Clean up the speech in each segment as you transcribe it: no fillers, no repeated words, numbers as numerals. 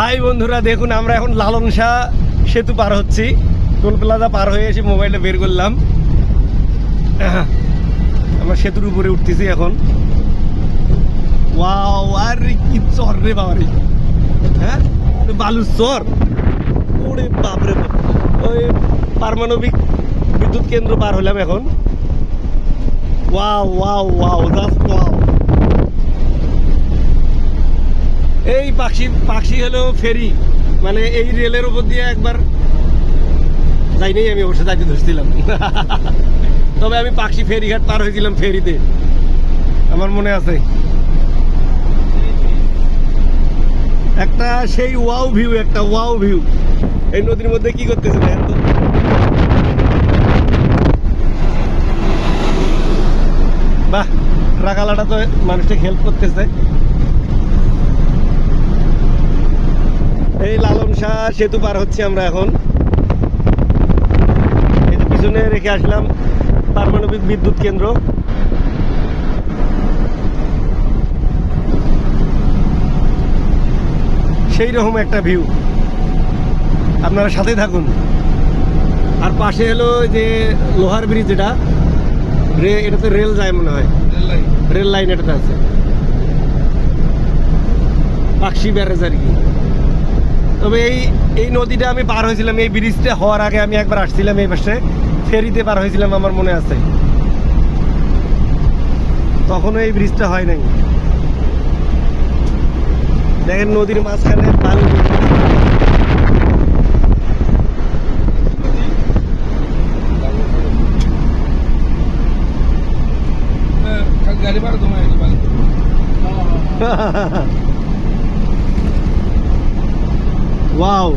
High বন্ধুরা, দেখুন আমরা এখন লালন শাহ সেতু পার হচ্ছি। টোল প্লাজা পার হয়ে এসে মোবাইলটা বের করলাম। আমরা সেতুর উপরে উঠতেছি এখন। ওয়াও, আরে কি চর রে বাবা রে, হ্যাঁ বালুর চর। ওরে বাপরে বাপ, ওই পারমাণবিক বিদ্যুৎ কেন্দ্র পার হলাম এখন। Wow wow wow, just wow. এই পাখি হলো ফেরি, মানে এই রেলের উপর দিয়ে একবার যাইনি, আমি অবশ্য যাইতে ধরছিলাম। তবে আমি পাখি ফেরিঘাট পার হয়েছিলাম ফেরিতে, আমার মনে আছে। একটা সেই ওয়াও ভিউ, একটা ওয়াও ভিউ। এই নদীর মধ্যে কি করতেছে দেখেন তো। বাহ, রাখালাটা তো মানুষকে হেল্প করতেছে। এই লালন শাহ সেতু পার হচ্ছে আমরা এখন। এই পিছনে রেখে আসলাম পারমাণবিক বিদ্যুৎ কেন্দ্র। সেই রকম একটা ভিউ, আপনারা সাথে থাকুন। আর পাশে হলো যে লোহার ব্রিজ, এটাতে রেল যায় মনে হয়, রেল লাইন এটাতে আছে। পাকশি ব্যারেজ আর কি। তবে এই নদীটা আমি পার হয়েছিলাম, এই ব্রিজটা হওয়ার আগে আমি একবার আসছিলাম এই পাশে, ফেরিতে পার হয়েছিলাম, আমার মনে আছে। তখনও এই ব্রিজটা হয় নাই। দেখেন নদীর মাঝখানে বালু। ওয়াও,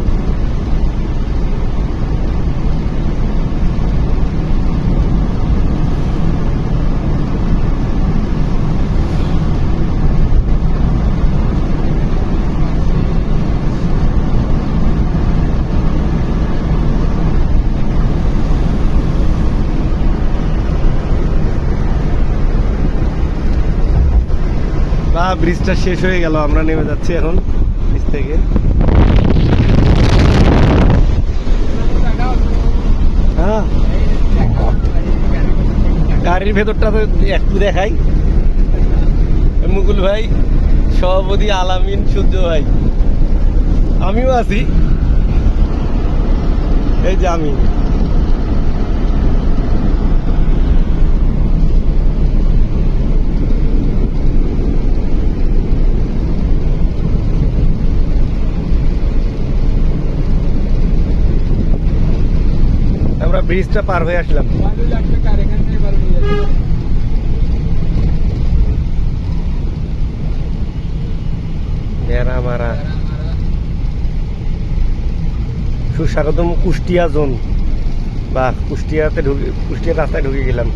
ব্রিজটা শেষ হয়ে গেল, আমরা নেমে যাচ্ছি এখন ব্রিজ থেকে। হ্যাঁ, গাড়ির ভেতরটা তো একটু দেখাই। মুকুল ভাই, সভাপতি আলামিন, সূর্য ভাই, আমিও আছি। এই যে আমি। আমরা ব্রিজটা পার হয়ে আসলাম। সুস্বাগতম কুষ্টিয়া জোন, বা কুষ্টিয়া রাস্তায় ঢুকে গেলাম।